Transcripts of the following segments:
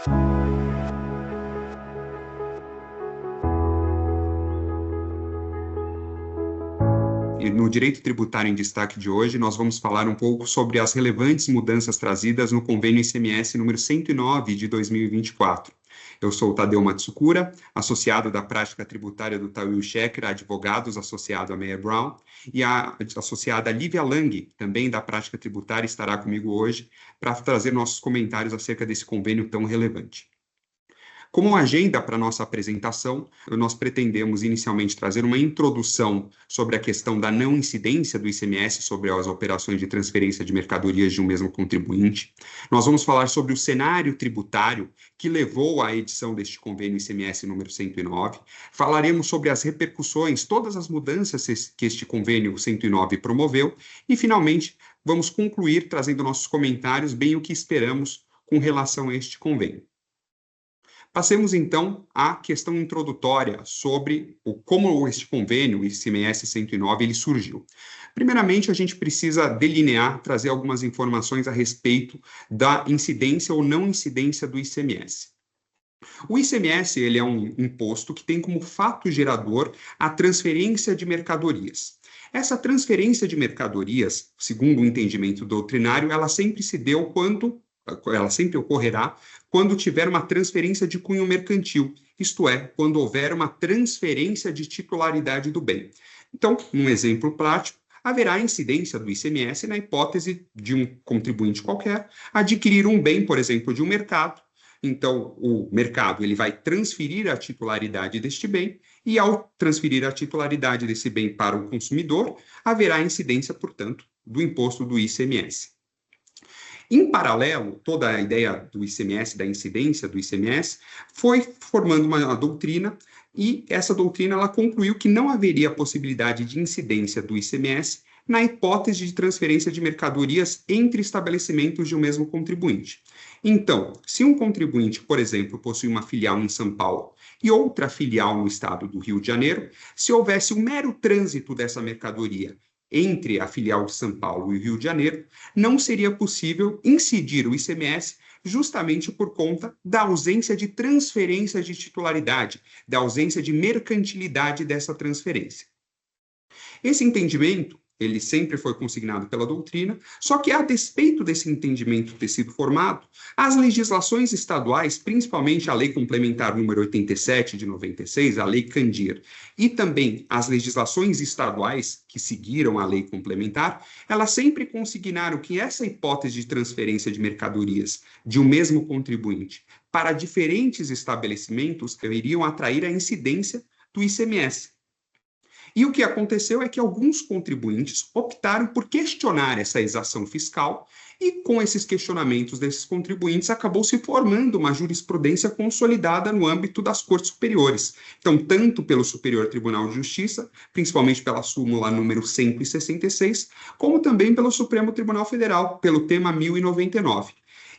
E no Direito Tributário em Destaque de hoje, nós vamos falar um pouco sobre as relevantes mudanças trazidas no Convênio ICMS número 109 de 2024. Eu sou o Tadeu Matsukura, associado da prática tributária do Tauil Schecker Advogados, associado a Meyer Brown, e a associada Lívia Lang, também da prática tributária, estará comigo hoje para trazer nossos comentários acerca desse convênio tão relevante. Como agenda para nossa apresentação, nós pretendemos inicialmente trazer uma introdução sobre a questão da não incidência do ICMS sobre as operações de transferência de mercadorias de um mesmo contribuinte. Nós vamos falar sobre o cenário tributário que levou à edição deste convênio ICMS número 109. Falaremos sobre as repercussões, todas as mudanças que este convênio 109 promoveu. E, finalmente, vamos concluir trazendo nossos comentários, bem o que esperamos com relação a este convênio. Passemos, então, à questão introdutória sobre como este convênio, o ICMS 109, ele surgiu. Primeiramente, a gente precisa delinear, trazer algumas informações a respeito da incidência ou não incidência do ICMS. O ICMS ele é um imposto que tem como fato gerador a transferência de mercadorias. Essa transferência de mercadorias, segundo o entendimento doutrinário, ela sempre ocorrerá quando tiver uma transferência de cunho mercantil, isto é, quando houver uma transferência de titularidade do bem. Então, num exemplo prático, haverá incidência do ICMS na hipótese de um contribuinte qualquer adquirir um bem, por exemplo, de um mercado. Então, o mercado ele vai transferir a titularidade deste bem e, ao transferir a titularidade desse bem para o consumidor, haverá incidência, portanto, do imposto do ICMS. Em paralelo, toda a ideia do ICMS, da incidência do ICMS, foi formando uma doutrina e essa doutrina ela concluiu que não haveria possibilidade de incidência do ICMS na hipótese de transferência de mercadorias entre estabelecimentos de um mesmo contribuinte. Então, se um contribuinte, por exemplo, possui uma filial em São Paulo e outra filial no estado do Rio de Janeiro, se houvesse um mero trânsito dessa mercadoria entre a filial de São Paulo e o Rio de Janeiro, não seria possível incidir o ICMS justamente por conta da ausência de transferência de titularidade, da ausência de mercantilidade dessa transferência. Esse entendimento, ele sempre foi consignado pela doutrina, só que a despeito desse entendimento ter sido formado, as legislações estaduais, principalmente a Lei Complementar número 87 de 96, a Lei Candir, e também as legislações estaduais que seguiram a Lei Complementar, elas sempre consignaram que essa hipótese de transferência de mercadorias de um mesmo contribuinte para diferentes estabelecimentos iriam atrair a incidência do ICMS. E o que aconteceu é que alguns contribuintes optaram por questionar essa exação fiscal e, com esses questionamentos desses contribuintes, acabou se formando uma jurisprudência consolidada no âmbito das cortes superiores. Então, tanto pelo Superior Tribunal de Justiça, principalmente pela súmula número 166, como também pelo Supremo Tribunal Federal, pelo tema 1099.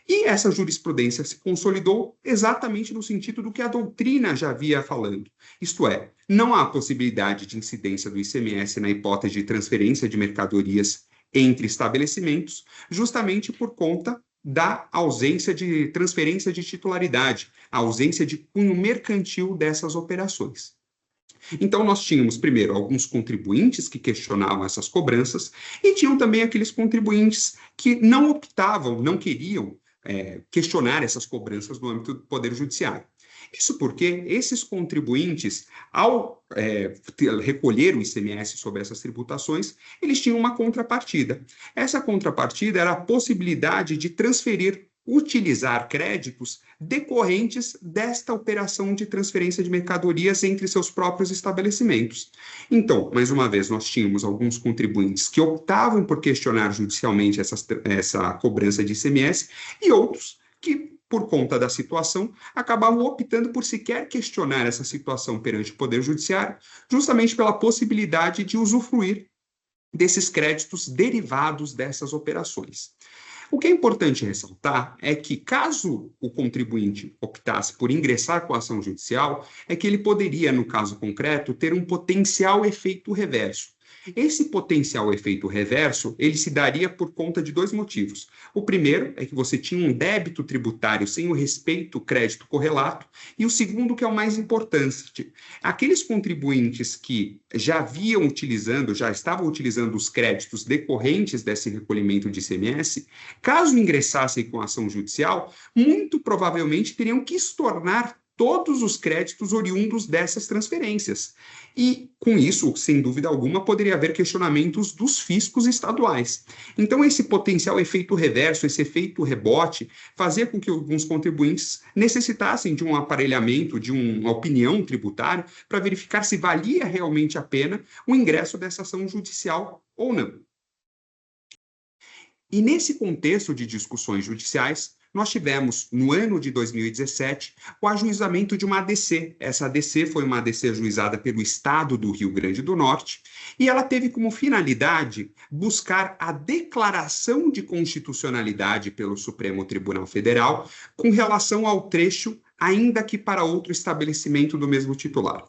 E essa jurisprudência se consolidou exatamente no sentido do que a doutrina já havia falando. Isto é, não há possibilidade de incidência do ICMS na hipótese de transferência de mercadorias entre estabelecimentos, justamente por conta da ausência de transferência de titularidade, a ausência de cunho mercantil dessas operações. Então, nós tínhamos, primeiro, alguns contribuintes que questionavam essas cobranças e tinham também aqueles contribuintes que não optavam, não queriam questionar essas cobranças no âmbito do Poder Judiciário. Isso porque esses contribuintes, ao recolher o ICMS sobre essas tributações, eles tinham uma contrapartida. Essa contrapartida era a possibilidade de utilizar créditos decorrentes desta operação de transferência de mercadorias entre seus próprios estabelecimentos. Então, mais uma vez, nós tínhamos alguns contribuintes que optavam por questionar judicialmente essa cobrança de ICMS e outros que, por conta da situação, acabavam optando por sequer questionar essa situação perante o Poder Judiciário, justamente pela possibilidade de usufruir desses créditos derivados dessas operações. O que é importante ressaltar é que, caso o contribuinte optasse por ingressar com a ação judicial, é que ele poderia, no caso concreto, ter um potencial efeito reverso. Esse potencial efeito reverso, ele se daria por conta de dois motivos. O primeiro é que você tinha um débito tributário sem o respeito ao crédito correlato, e o segundo, que é o mais importante, aqueles contribuintes que já estavam utilizando os créditos decorrentes desse recolhimento de ICMS, caso ingressassem com ação judicial, muito provavelmente teriam que estornar todos os créditos oriundos dessas transferências. E, com isso, sem dúvida alguma, poderia haver questionamentos dos fiscos estaduais. Então, esse potencial efeito reverso, esse efeito rebote, fazia com que alguns contribuintes necessitassem de um aparelhamento, de uma opinião tributária, para verificar se valia realmente a pena o ingresso dessa ação judicial ou não. E nesse contexto de discussões judiciais, nós tivemos, no ano de 2017, o ajuizamento de uma ADC. Essa ADC foi uma ADC ajuizada pelo Estado do Rio Grande do Norte, e ela teve como finalidade buscar a declaração de constitucionalidade pelo Supremo Tribunal Federal com relação ao trecho, ainda que para outro estabelecimento do mesmo titular.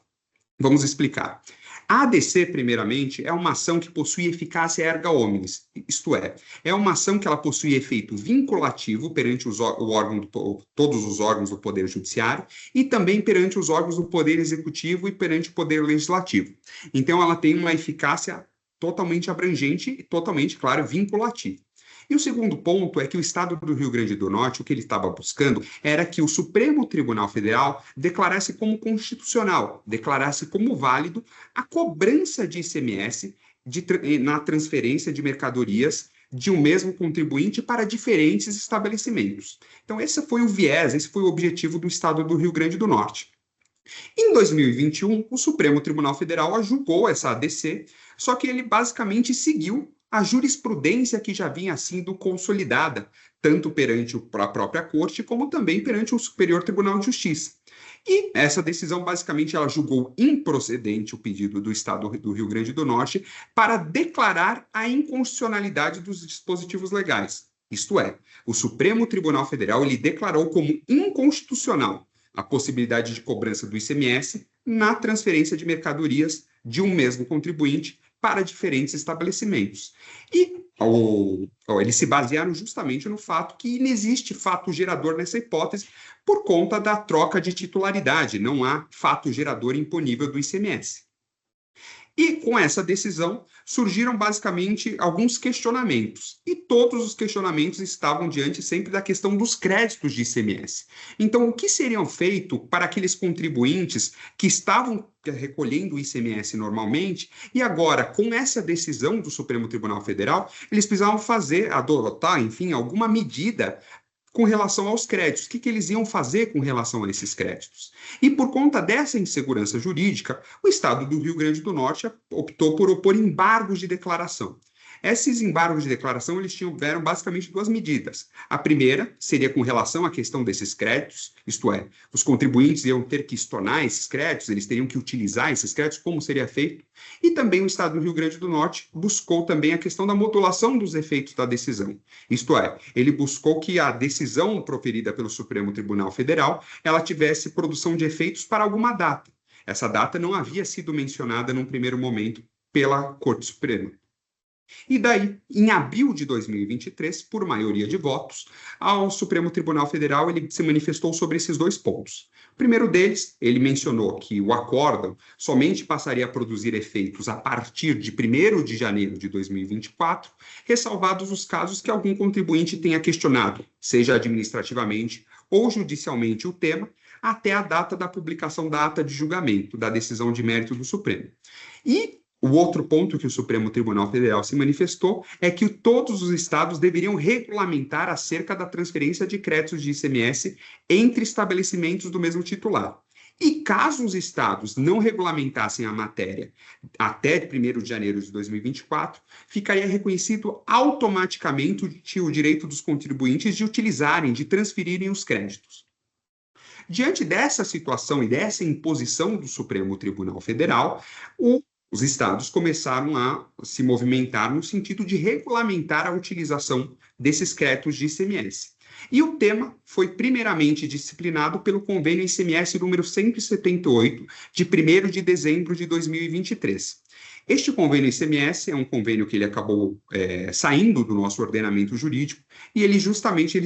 Vamos explicar. A ADC, primeiramente, é uma ação que possui eficácia erga omnes, isto é uma ação que ela possui efeito vinculativo perante todos os órgãos do Poder Judiciário e também perante os órgãos do Poder Executivo e perante o Poder Legislativo. Então, ela tem uma eficácia totalmente abrangente e totalmente, claro, vinculativa. E o segundo ponto é que o Estado do Rio Grande do Norte, o que ele estava buscando, era que o Supremo Tribunal Federal declarasse como constitucional, declarasse como válido a cobrança de ICMS na transferência de mercadorias de um mesmo contribuinte para diferentes estabelecimentos. Então, esse foi o viés, esse foi o objetivo do Estado do Rio Grande do Norte. Em 2021, o Supremo Tribunal Federal julgou essa ADC, só que ele basicamente seguiu a jurisprudência que já vinha sendo consolidada, tanto perante a própria Corte, como também perante o Superior Tribunal de Justiça. E essa decisão, basicamente, ela julgou improcedente o pedido do Estado do Rio Grande do Norte para declarar a inconstitucionalidade dos dispositivos legais. Isto é, o Supremo Tribunal Federal ele declarou como inconstitucional a possibilidade de cobrança do ICMS na transferência de mercadorias de um mesmo contribuinte para diferentes estabelecimentos. E eles se basearam justamente no fato que não existe fato gerador nessa hipótese por conta da troca de titularidade, não há fato gerador imponível do ICMS. E com essa decisão surgiram basicamente alguns questionamentos, e todos os questionamentos estavam diante sempre da questão dos créditos de ICMS. Então, o que seriam feito para aqueles contribuintes que estavam recolhendo o ICMS normalmente, e agora, com essa decisão do Supremo Tribunal Federal, eles precisavam adotar, enfim, alguma medida com relação aos créditos. O que eles iam fazer com relação a esses créditos? E por conta dessa insegurança jurídica, o Estado do Rio Grande do Norte optou por opor embargos de declaração. Esses embargos de declaração, eles tiveram basicamente duas medidas. A primeira seria com relação à questão desses créditos, isto é, os contribuintes iam ter que estornar esses créditos, eles teriam que utilizar esses créditos, como seria feito. E também o Estado do Rio Grande do Norte buscou também a questão da modulação dos efeitos da decisão. Isto é, ele buscou que a decisão proferida pelo Supremo Tribunal Federal, ela tivesse produção de efeitos para alguma data. Essa data não havia sido mencionada num primeiro momento pela Corte Suprema. E daí, em abril de 2023, por maioria de votos, ao Supremo Tribunal Federal ele se manifestou sobre esses dois pontos. O primeiro deles, ele mencionou que o acórdão somente passaria a produzir efeitos a partir de 1º de janeiro de 2024, ressalvados os casos que algum contribuinte tenha questionado, seja administrativamente ou judicialmente o tema, até a data da publicação da ata de julgamento, da decisão de mérito do Supremo. E o outro ponto que o Supremo Tribunal Federal se manifestou é que todos os estados deveriam regulamentar acerca da transferência de créditos de ICMS entre estabelecimentos do mesmo titular. E caso os estados não regulamentassem a matéria até 1º de janeiro de 2024, ficaria reconhecido automaticamente o direito dos contribuintes de utilizarem, de transferirem os créditos. Diante dessa situação e dessa imposição do Supremo Tribunal Federal, os estados começaram a se movimentar no sentido de regulamentar a utilização desses créditos de ICMS. E o tema foi primeiramente disciplinado pelo convênio ICMS número 178, de 1º de dezembro de 2023. Este convênio ICMS é um convênio que ele acabou saindo do nosso ordenamento jurídico e ele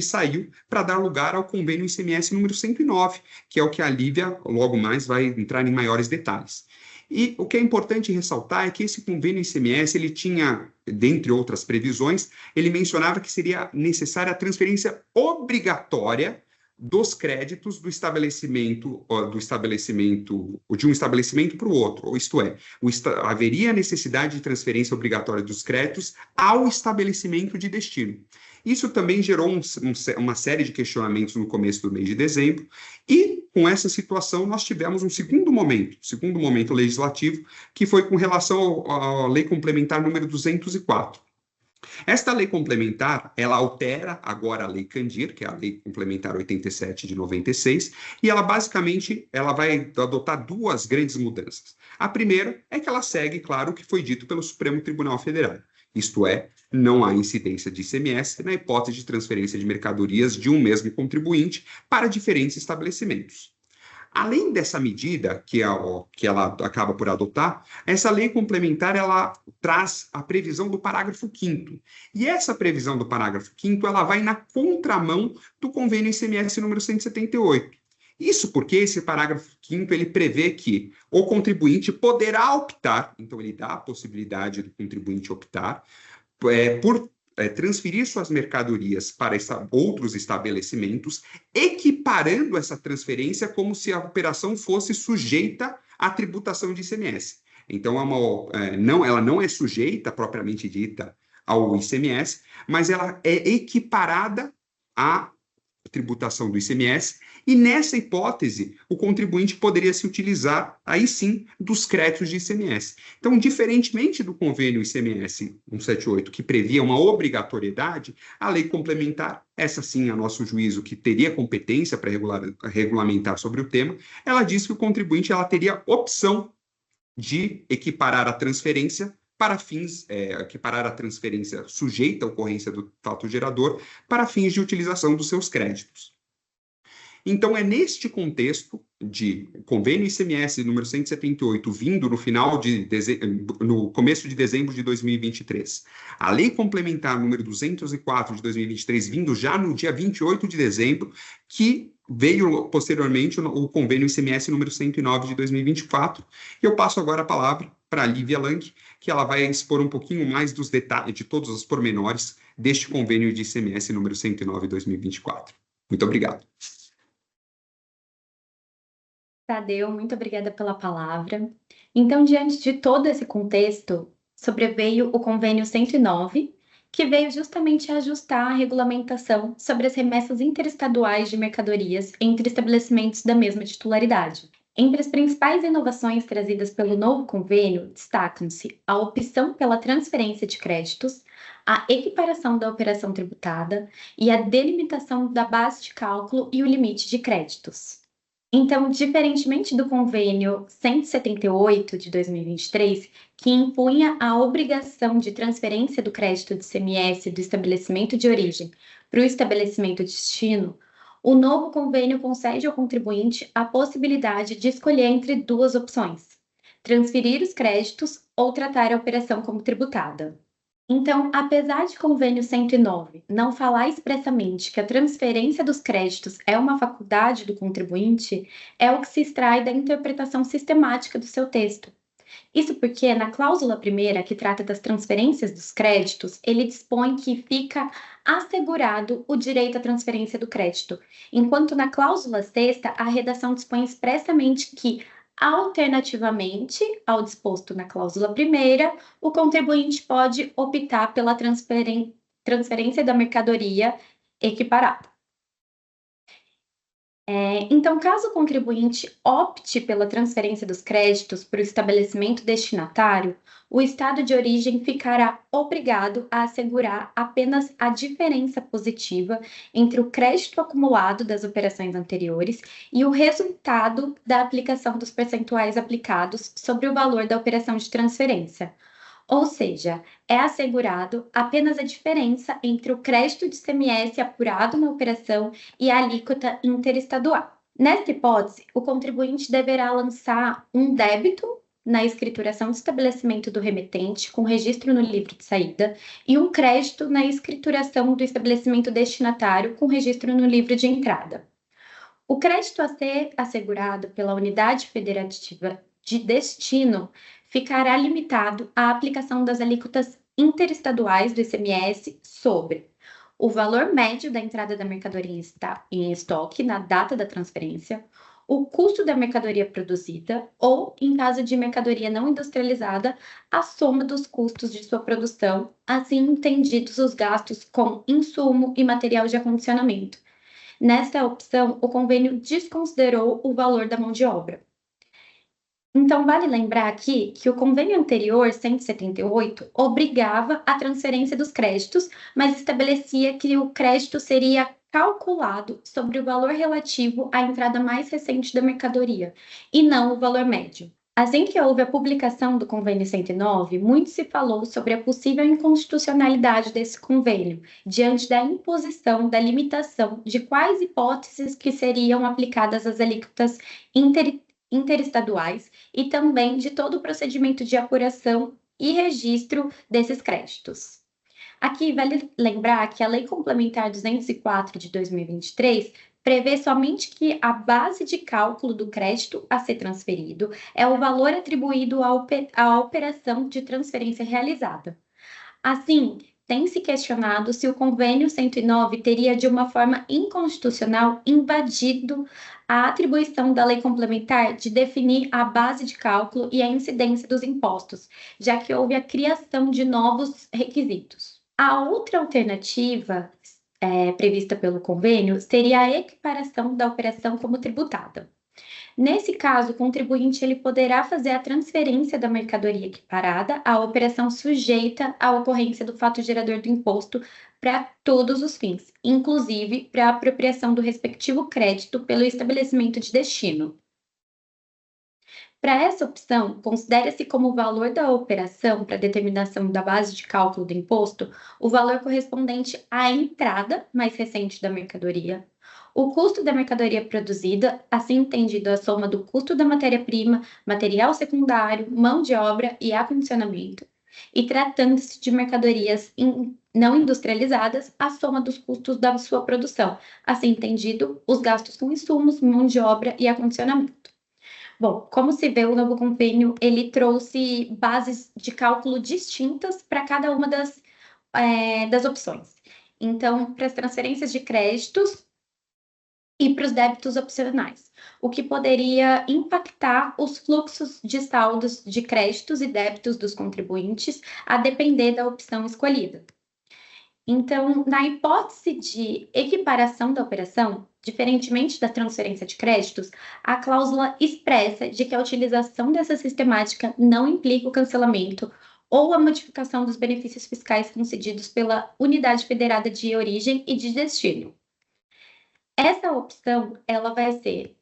saiu para dar lugar ao convênio ICMS número 109, que é o que a Lívia logo mais vai entrar em maiores detalhes. E o que é importante ressaltar é que esse convênio ICMS, ele tinha, dentre outras previsões, ele mencionava que seria necessária a transferência obrigatória dos créditos do estabelecimento de um estabelecimento para o outro, ou isto é, haveria necessidade de transferência obrigatória dos créditos ao estabelecimento de destino. Isso também gerou uma série de questionamentos no começo do mês de dezembro, e com essa situação nós tivemos um segundo momento legislativo, que foi com relação à Lei Complementar número 204. Esta lei complementar, ela altera agora a Lei Candir, que é a Lei Complementar 87 de 96, e ela basicamente vai adotar duas grandes mudanças. A primeira é que ela segue, claro, o que foi dito pelo Supremo Tribunal Federal. Isto é, não há incidência de ICMS na hipótese de transferência de mercadorias de um mesmo contribuinte para diferentes estabelecimentos. Além dessa medida que ela acaba por adotar, essa lei complementar ela traz a previsão do parágrafo 5º. E essa previsão do parágrafo 5º ela vai na contramão do convênio ICMS número 178. Isso porque esse parágrafo 5º ele prevê que o contribuinte poderá optar, então ele dá a possibilidade do contribuinte optar por transferir suas mercadorias para outros estabelecimentos, equiparando essa transferência como se a operação fosse sujeita à tributação de ICMS. Então, ela não é sujeita, propriamente dita, ao ICMS, mas ela é equiparada à tributação do ICMS, e nessa hipótese, o contribuinte poderia se utilizar, aí sim, dos créditos de ICMS. Então, diferentemente do convênio ICMS 178, que previa uma obrigatoriedade, a lei complementar, essa sim, a nosso juízo, que teria competência para regulamentar sobre o tema, ela diz que o contribuinte ela teria opção de equiparar a transferência para fins, equiparar a transferência sujeita à ocorrência do fato gerador para fins de utilização dos seus créditos. Então, é neste contexto de convênio ICMS número 178, vindo no começo de dezembro de 2023, a lei complementar número 204 de 2023, vindo já no dia 28 de dezembro, que veio posteriormente o convênio ICMS número 109 de 2024. E eu passo agora a palavra para a Lívia Lang, que ela vai expor um pouquinho mais dos detalhes, de todos os pormenores deste convênio de ICMS número 109 de 2024. Muito obrigado. Tadeu, muito obrigada pela palavra. Então, diante de todo esse contexto, sobreveio o convênio 109, que veio justamente ajustar a regulamentação sobre as remessas interestaduais de mercadorias entre estabelecimentos da mesma titularidade. Entre as principais inovações trazidas pelo novo convênio, destacam-se a opção pela transferência de créditos, a equiparação da operação tributada e a delimitação da base de cálculo e o limite de créditos. Então, diferentemente do convênio 178 de 2023, que impunha a obrigação de transferência do crédito de ICMS do estabelecimento de origem para o estabelecimento de destino, o novo convênio concede ao contribuinte a possibilidade de escolher entre duas opções: transferir os créditos ou tratar a operação como tributada. Então, apesar de convênio 109 não falar expressamente que a transferência dos créditos é uma faculdade do contribuinte, é o que se extrai da interpretação sistemática do seu texto. Isso porque, na cláusula primeira, que trata das transferências dos créditos, ele dispõe que fica assegurado o direito à transferência do crédito, enquanto na cláusula sexta, a redação dispõe expressamente que, alternativamente ao disposto na cláusula primeira, o contribuinte pode optar pela transferência da mercadoria equiparada. Então, caso o contribuinte opte pela transferência dos créditos para o estabelecimento destinatário, o estado de origem ficará obrigado a assegurar apenas a diferença positiva entre o crédito acumulado das operações anteriores e o resultado da aplicação dos percentuais aplicados sobre o valor da operação de transferência. Ou seja, é assegurado apenas a diferença entre o crédito de ICMS apurado na operação e a alíquota interestadual. Nesta hipótese, o contribuinte deverá lançar um débito na escrituração de estabelecimento do remetente, com registro no livro de saída, e um crédito na escrituração do estabelecimento destinatário, com registro no livro de entrada. O crédito a ser assegurado pela unidade federativa de destino ficará limitado à aplicação das alíquotas interestaduais do ICMS sobre o valor médio da entrada da mercadoria em estoque na data da transferência, o custo da mercadoria produzida ou, em caso de mercadoria não industrializada, a soma dos custos de sua produção, assim entendidos os gastos com insumo e material de acondicionamento. Nesta opção, o convênio desconsiderou o valor da mão de obra. Então, vale lembrar aqui que o convênio anterior, 178, obrigava a transferência dos créditos, mas estabelecia que o crédito seria calculado sobre o valor relativo à entrada mais recente da mercadoria, e não o valor médio. Assim que houve a publicação do convênio 109, muito se falou sobre a possível inconstitucionalidade desse convênio, diante da imposição da limitação de quais hipóteses que seriam aplicadas às alíquotas interestaduais e também de todo o procedimento de apuração e registro desses créditos. Aqui vale lembrar que a Lei Complementar 204 de 2023 prevê somente que a base de cálculo do crédito a ser transferido é o valor atribuído à operação de transferência realizada. Assim, tem se questionado se o convênio 109 teria, de uma forma inconstitucional, invadido a atribuição da lei complementar de definir a base de cálculo e a incidência dos impostos, já que houve a criação de novos requisitos. A outra alternativa prevista pelo convênio seria a equiparação da operação como tributada. Nesse caso, o contribuinte ele poderá fazer a transferência da mercadoria equiparada à operação sujeita à ocorrência do fato gerador do imposto para todos os fins, inclusive para a apropriação do respectivo crédito pelo estabelecimento de destino. Para essa opção, considera-se como valor da operação para determinação da base de cálculo do imposto o valor correspondente à entrada mais recente da mercadoria, o custo da mercadoria produzida, assim entendido a soma do custo da matéria-prima, material secundário, mão de obra e acondicionamento, e tratando-se de mercadorias não industrializadas, a soma dos custos da sua produção, assim entendido os gastos com insumos, mão de obra e acondicionamento. Bom, como se vê, o novo convênio ele trouxe bases de cálculo distintas para cada uma das opções. Então, para as transferências de créditos e para os débitos opcionais, o que poderia impactar os fluxos de saldos de créditos e débitos dos contribuintes, a depender da opção escolhida. Então, na hipótese de equiparação da operação, diferentemente da transferência de créditos, a cláusula expressa de que a utilização dessa sistemática não implica o cancelamento ou a modificação dos benefícios fiscais concedidos pela unidade federada de origem e de destino. Essa opção, ela vai ser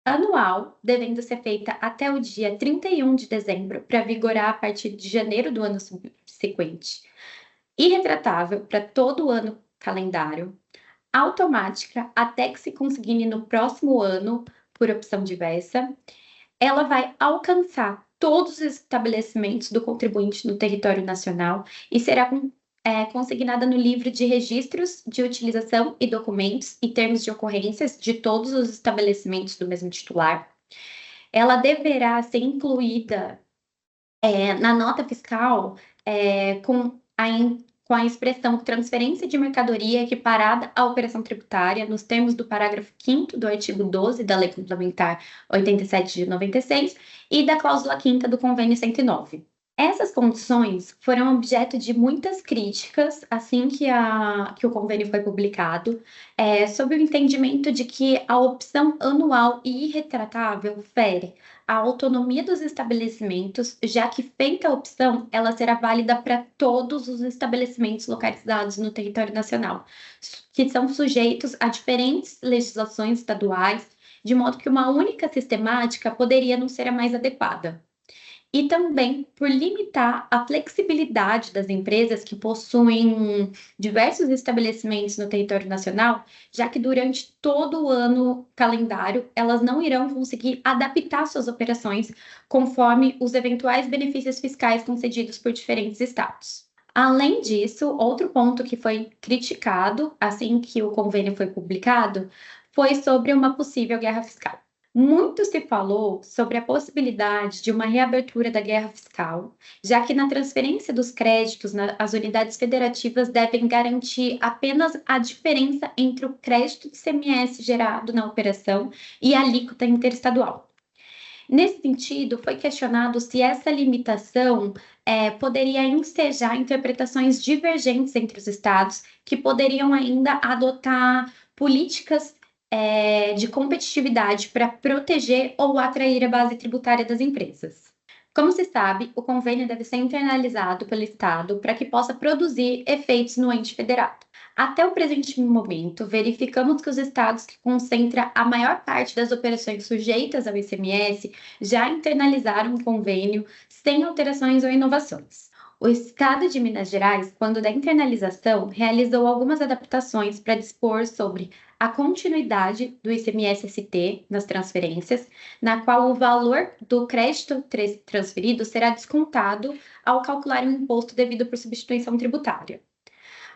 anual, devendo ser feita até o dia 31 de dezembro, para vigorar a partir de janeiro do ano subsequente. Irretratável para todo o ano calendário, automática até que se consigne no próximo ano, por opção diversa, ela vai alcançar todos os estabelecimentos do contribuinte no território nacional e será consignada no livro de registros de utilização e documentos e termos de ocorrências de todos os estabelecimentos do mesmo titular. Ela deverá ser incluída na nota fiscal com a expressão transferência de mercadoria equiparada à operação tributária, nos termos do parágrafo 5º do artigo 12 da Lei Complementar 87 de 96 e da cláusula 5ª do Convênio 109. Essas condições foram objeto de muitas críticas assim que o convênio foi publicado, sob o entendimento de que a opção anual e irretratável fere a autonomia dos estabelecimentos, já que feita a opção, ela será válida para todos os estabelecimentos localizados no território nacional, que são sujeitos a diferentes legislações estaduais, de modo que uma única sistemática poderia não ser a mais adequada. e também por limitar a flexibilidade das empresas que possuem diversos estabelecimentos no território nacional, já que durante todo o ano calendário elas não irão conseguir adaptar suas operações conforme os eventuais benefícios fiscais concedidos por diferentes estados. Além disso, outro ponto que foi criticado assim que o convênio foi publicado foi sobre uma possível guerra fiscal. Muito se falou sobre a possibilidade de uma reabertura da guerra fiscal, já que na transferência dos créditos, as unidades federativas devem garantir apenas a diferença entre o crédito de ICMS gerado na operação e a alíquota interestadual. Nesse sentido, foi questionado se essa limitação poderia ensejar interpretações divergentes entre os estados, que poderiam ainda adotar políticas de competitividade para proteger ou atrair a base tributária das empresas. Como se sabe, o convênio deve ser internalizado pelo Estado para que possa produzir efeitos no ente federado. Até o presente momento, verificamos que os estados que concentram a maior parte das operações sujeitas ao ICMS já internalizaram o convênio sem alterações ou inovações. O estado de Minas Gerais, quando da internalização, realizou algumas adaptações para dispor sobre a continuidade do ICMS-ST nas transferências, na qual o valor do crédito transferido será descontado ao calcular o imposto devido por substituição tributária.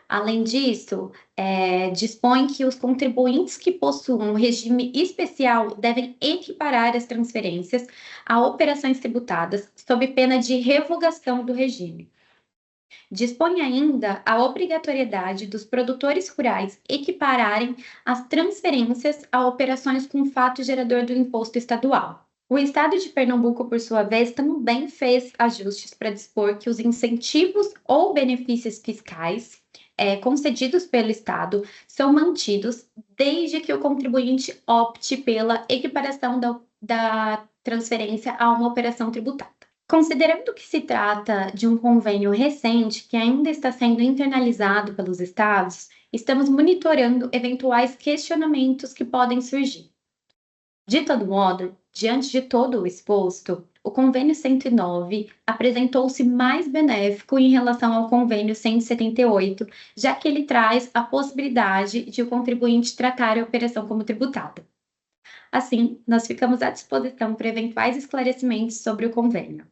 Além disso, dispõe que os contribuintes que possuam um regime especial devem equiparar as transferências a operações tributadas, sob pena de revogação do regime. Dispõe ainda a obrigatoriedade dos produtores rurais equipararem as transferências a operações com fato gerador do imposto estadual. O Estado de Pernambuco, por sua vez, também fez ajustes para dispor que os incentivos ou benefícios fiscais concedidos pelo Estado são mantidos desde que o contribuinte opte pela equiparação da transferência a uma operação tributada. Considerando que se trata de um convênio recente que ainda está sendo internalizado pelos estados, estamos monitorando eventuais questionamentos que podem surgir. De todo modo, diante de todo o exposto, o Convênio 109 apresentou-se mais benéfico em relação ao Convênio 178, já que ele traz a possibilidade de o contribuinte tratar a operação como tributada. Assim, nós ficamos à disposição para eventuais esclarecimentos sobre o convênio.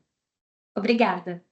Obrigada!